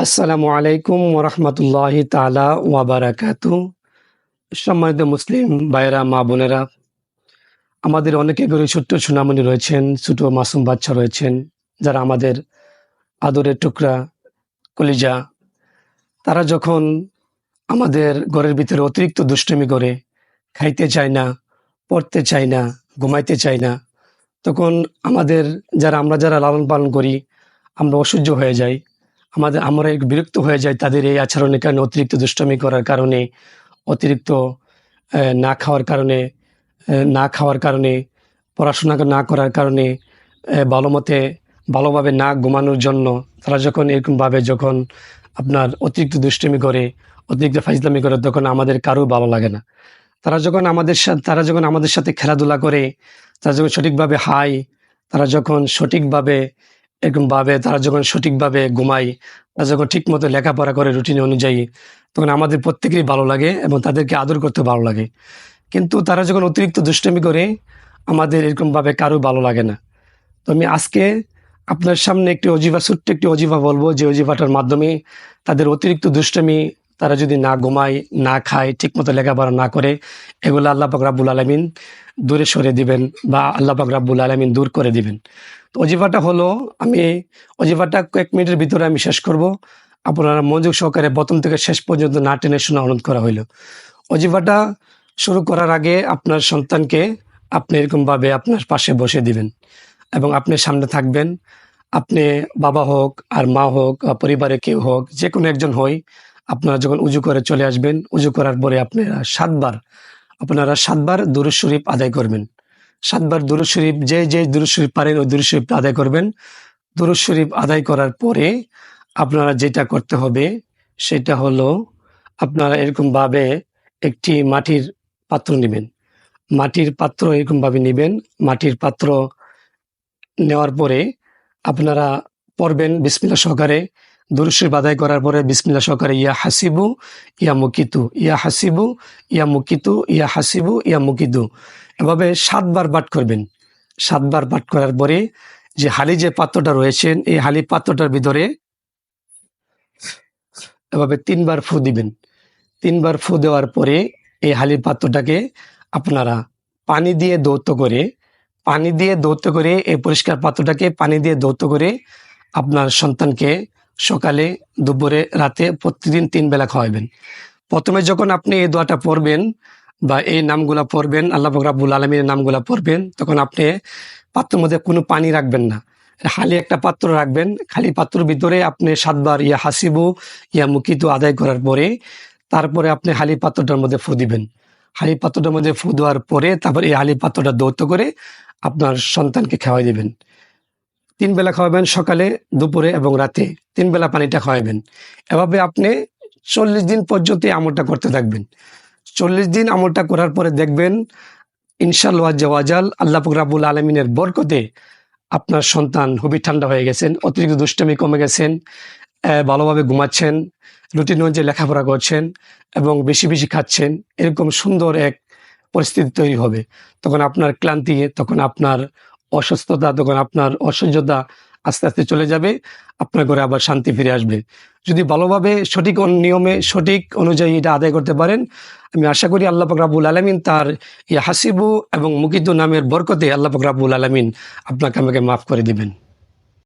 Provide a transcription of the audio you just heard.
আসসালামু আলাইকুম ওরহমতুল্লাহি তাআলা ওয়া বারাকাতুহু। সম্মানিত মুসলিম ভাইয়েরা, মা বোনেরা, আমাদের অনেকে করে ছোট্ট সোনামণি রয়েছেন, ছোট মাসুম বাচ্চা রয়েছেন, যারা আমাদের আদরের টুকরা, কলিজা। তারা যখন আমাদের ঘরের ভিতরে অতিরিক্ত দুষ্টুমি করে, খাইতে চায় না, পড়তে চায় না, ঘুমাইতে চায় না, তখন আমরা যারা লালন পালন করি, আমরা অসহ্য হয়ে যাই। আমরা একটু বিরক্ত হয়ে যাই তাদের এই আচরণের কারণে, অতিরিক্ত দুষ্টামি করার কারণে, অতিরিক্ত না খাওয়ার কারণে, পড়াশোনা না করার কারণে, ভালোভাবে না ঘুমানোর জন্য তারা যখন এরকমভাবে আপনার অতিরিক্ত দুষ্টুমি করে, অতিরিক্ত ফাইজলামি করে, তখন আমাদের কারো ভালো লাগে না। তারা যখন আমাদের সাথে খেলাধুলা করে, তারা যখন সঠিকভাবে হায়, তারা যখন সঠিকভাবে ঘুমায়, তারা যখন ঠিকমতো লেখাপড়া করে রুটিন অনুযায়ী, তখন আমাদের প্রত্যেকেরই ভালো লাগে এবং তাদেরকে আদর করতে ভালো লাগে। কিন্তু তারা যখন অতিরিক্ত দুষ্টামি করে, আমাদের এরকমভাবে কারো ভালো লাগে না। তো আমি আজকে আপনার সামনে ছোট্ট একটি অজিফা বলবো, যে অজিফাটার মাধ্যমে তাদের অতিরিক্ত দুষ্টামি, তারা যদি না ঘুমায়, না খায়, ঠিকমতো লেখাপড়া না করে, এগুলো আল্লাহ পাক রাব্বুল আলামিন দূরে সরে দিবেন, বা আল্লাহ পাক রাব্বুল আলামিন দূর করে দিবেন। তো অজিফাটা কয়েক মিনিটের ভিতরে আমি শেষ করব। আপনারা মনোযোগ সহকারে প্রথম থেকে শেষ পর্যন্ত না টেনে শোনা অনুরোধ করা হইল। অজিফাটা শুরু করার আগে আপনার সন্তানকে আপনি এরকমভাবে আপনার পাশে বসে দিবেন এবং আপনি সামনে থাকবেন। আপনি বাবা হোক আর মা হোক, পরিবারে কেউ হোক, যে কোনো একজন হই, আপনারা যখন উজু করে চলে আসবেন, উজু করার পরে আপনারা সাতবার দুরূদ শরীফ আদায় করবেন। সাতবার দুরূদ শরীফ, যে দুরূদ শরীফ পারেন ওই দুরূদ শরীফ আদায় করবেন। দুরূদ শরীফ আদায় করার পরে আপনারা যেটা করতে হবে সেটা হলো, আপনারা এরকমভাবে একটি মাটির পাত্র নেবেন। মাটির পাত্র এরকমভাবে নেবেন। মাটির পাত্র নেওয়ার পরে আপনারা পড়বেন বিসমিল্লাহ সহকারে। দুরূদ শরীফ আদায় করার পরে বিসমিল্লাহ সহকারে ইয়া হাসিবু ইয়া মুকিতু, ইয়া হাসিবু ইয়া মুকিতু, ইয়া হাসিবু ইয়া মুকিতু, এভাবে 7 বার পাঠ করবেন। 7 বার পাঠ করার পরে যে পাত্রটা রয়েছেন, এই হালি পাত্রটার ভিতরে এভাবে 3 বার ফু দিবেন। 3 বার ফু দেওয়ার পরে এই হালির পাত্রটাকে আপনারা পানি দিয়ে ধৌত করে এই পরিষ্কার পাত্রটাকে পানি দিয়ে ধৌত করে আপনার সন্তানকে সকালে, দুপুরে, রাতে প্রতিদিন 3 বেলা খাওয়াবেন। প্রথমে যখন আপনি এই দোয়াটা পড়বেন বা এই নামগুলা পড়বেন, আল্লাহ পাক রাব্বুল আলামিনের নামগুলা পড়বেন, তখন আপনি পাত্রের মধ্যে কোনো পানি রাখবেন না, খালি একটা পাত্র রাখবেন। খালি পাত্রের ভিতরে আপনি 7 বার ইয়া হাসিবু ইয়া মুকিতু আদায় করার পরে তারপরে আপনি হালি পাত্রটার মধ্যে ফু দিবেন। হালি পাত্রটার মধ্যে ফু দেওয়ার পরে তারপর এই হালি পাত্রটা ধৌত করে আপনার সন্তানকে খাওয়াই দিবেন। 3 বেলা খাওয়াবেন, সকালে, দুপুরে এবং রাতে 3 বেলা পানিটা খাওয়াবেন। এভাবে আপনি 40 দিন পর্যন্ত এই আমলটা করতে থাকবেন। 40 দিন আমলটা করার পরে দেখবেন ইনশাআল্লাহ ওয়াজাল আল্লাহ পাক রাব্বুল আলামিনের বরকতে আপনার সন্তান খুবই ঠান্ডা হয়ে গেছেন, অতিরিক্ত দুষ্টামি কমে গেছেন, ভালোভাবে ঘুমাচ্ছেন, রুটিন অনুযায়ী লেখাপড়া করছেন এবং বেশি বেশি খাচ্ছেন। এরকম সুন্দর এক পরিস্থিতি তৈরি হবে। তখন আপনার ক্লান্তি, তখন আপনার অসুস্থতা, তখন আপনার অসহ্যতা আস্তে আস্তে চলে যাবে। আপনার ঘরে আবার শান্তি ফিরে আসবে। যদি ভালোভাবে সঠিক নিয়মে, সঠিক অনুযায়ী এটা আদায় করতে পারেন, আমি আশা করি আল্লাহ পাক রাব্বুল আলামিন তার ইয়া হাসিবু এবং মুকিতু নামের বরকতে আল্লাহ পাক রাব্বুল আলামিন আপনাকে আমাকে মাফ করে দিবেন।